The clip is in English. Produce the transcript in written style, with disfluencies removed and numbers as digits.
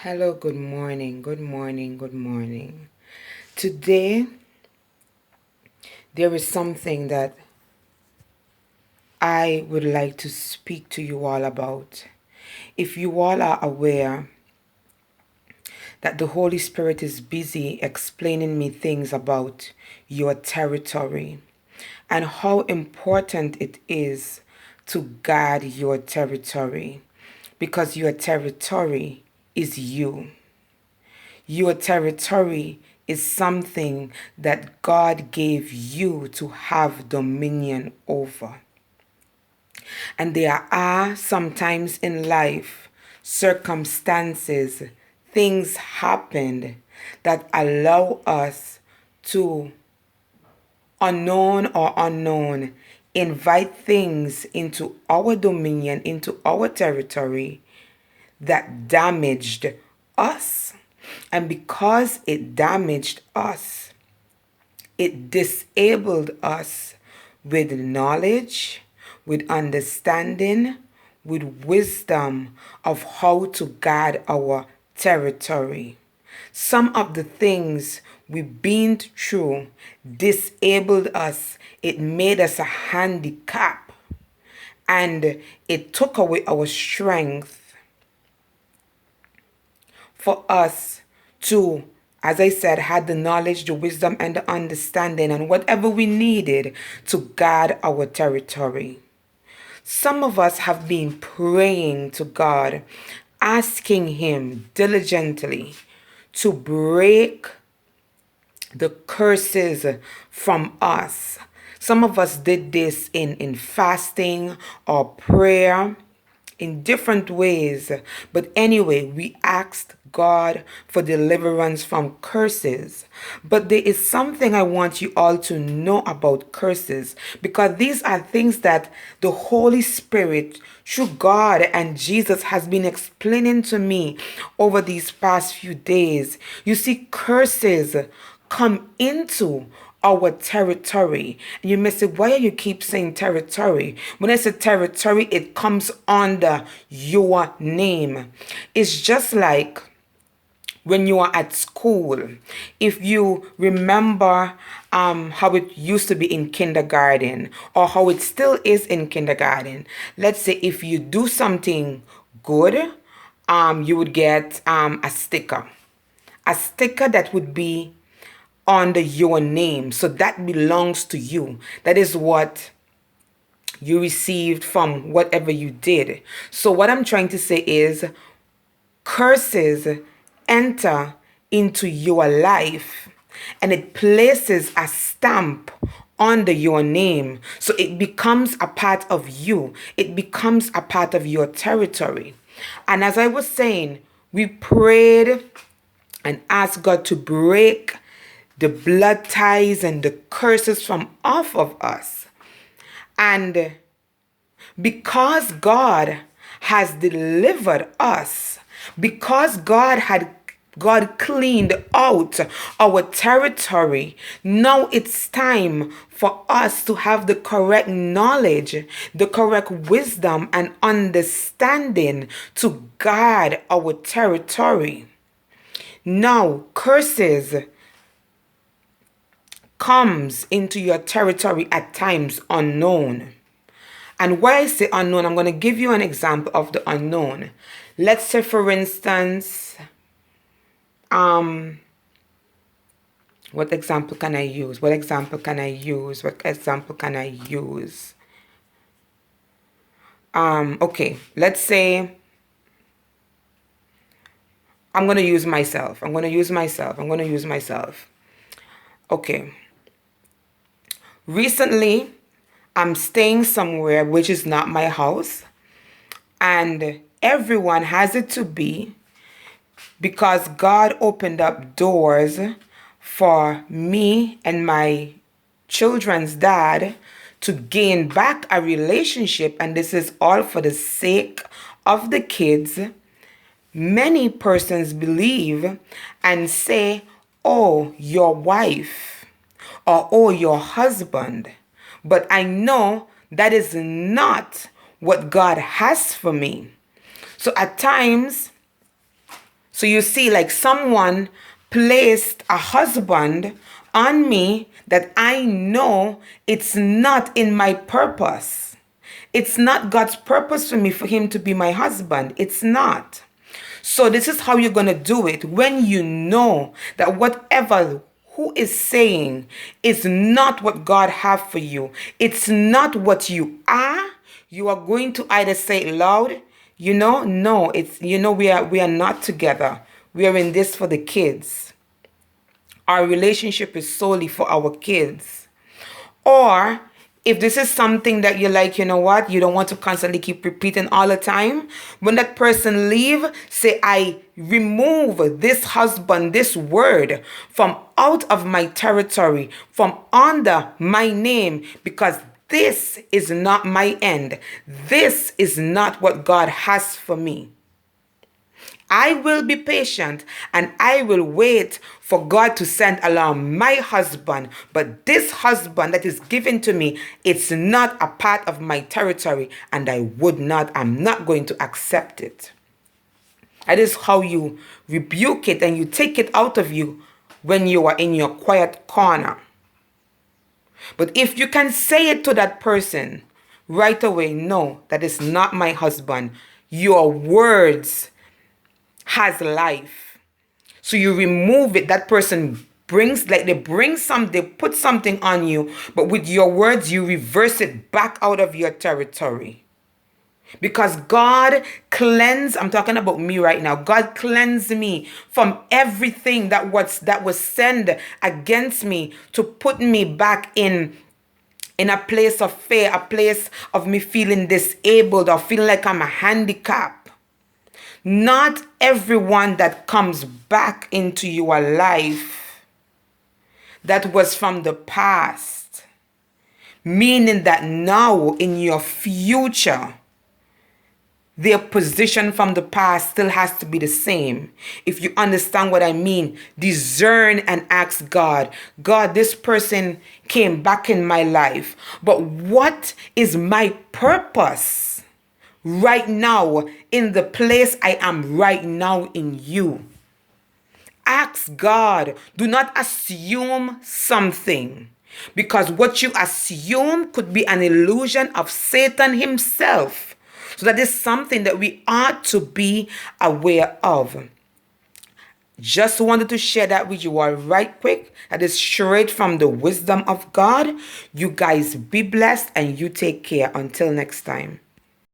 Hello, good morning, good morning, good morning. Today, there is something that I would like to speak to you all about. If you all are aware that the Holy Spirit is busy explaining me things about your territory and how important it is to guard your territory, because your territory is you. Your territory is something that God gave you to have dominion over. And there are sometimes in life circumstances, things happened that allow us to, unknown, invite things into our dominion, into our territory that damaged us. And because it damaged us, it disabled us with knowledge, with understanding, with wisdom of how to guard our territory. Some of the things we've been through disabled us. It made us a handicap, and it took away our strength for us to, as I said, had the knowledge, the wisdom, and the understanding, and whatever we needed to guard our territory. Some of us have been praying to God, asking Him diligently to break the curses from us. Some of us did this in fasting or prayer in different ways. But anyway, we asked God for deliverance from curses. But there is something I want you all to know about curses, because these are things that the Holy Spirit, through God and Jesus, has been explaining to me over these past few days. You see, curses come into our territory. And you may say, why do you keep saying territory? When I say territory, it comes under your name. It's just like when you are at school. If you remember how it used to be in kindergarten, or how it still is in kindergarten. Let's say if you do something good, you would get a sticker. A sticker that would be under your name. So that belongs to you. That is what you received from whatever you did. So what I'm trying to say is, curses enter into your life and it places a stamp under your name. So it becomes a part of you. It becomes a part of your territory. And as I was saying, we prayed and asked God to break the blood ties and the curses from off of us. And because God has delivered us, because God cleaned out our territory, now it's time for us to have the correct knowledge, the correct wisdom and understanding to guard our territory. Now, curses comes into your territory at times unknown. And why I say unknown, I'm going to give you an example of the unknown. Let's say, for instance, what example can I use? What example can I use? What example can I use? Okay, let's say I'm going to use myself. I'm going to use myself. Okay. Recently, I'm staying somewhere which is not my house, and everyone has it to be, because God opened up doors for me and my children's dad to gain back a relationship, and this is all for the sake of the kids. Many persons believe and say, oh, your wife, or oh, your husband. But I know that is not what God has for me. So at times, So you see, like someone placed a husband on me that I know it's not in my purpose. It's not God's purpose for me for him to be my husband. It's not. So this is how you're going to do it. When you know that whatever who is saying is not what God have for you, it's not what you are going to either say it loud, no, it's, we are not together. We are in this for the kids. Our relationship is solely for our kids. Or if this is something that you're like, you know what, you don't want to constantly keep repeating all the time, when that person leave, say, I remove this husband, this word from out of my territory, from under my name, because this is not my end. This is not what God has for me. I will be patient and I will wait for God to send along my husband. But this husband that is given to me, it's not a part of my territory, and I'm not going to accept it. That is how you rebuke it and you take it out of you when you are in your quiet corner. But if you can say it to that person right away, no, that is not my husband. Your words has life. So you remove it. That person they put something on you, but with your words, you reverse it back out of your territory. Because God I'm talking about me right now. God cleansed me from everything that was sent against me to put me back in a place of fear, a place of me feeling disabled or feeling like I'm a handicap. Not everyone that comes back into your life that was from the past, meaning that now in your future, their position from the past still has to be the same. If you understand what I mean, discern and ask God, this person came back in my life, but what is my purpose right now in the place I am right now in you? Ask God. Do not assume something, because what you assume could be an illusion of Satan himself. So that is something that we ought to be aware of. Just wanted to share that with you all right quick. That is straight from the wisdom of God. You guys be blessed and you take care. Until next time.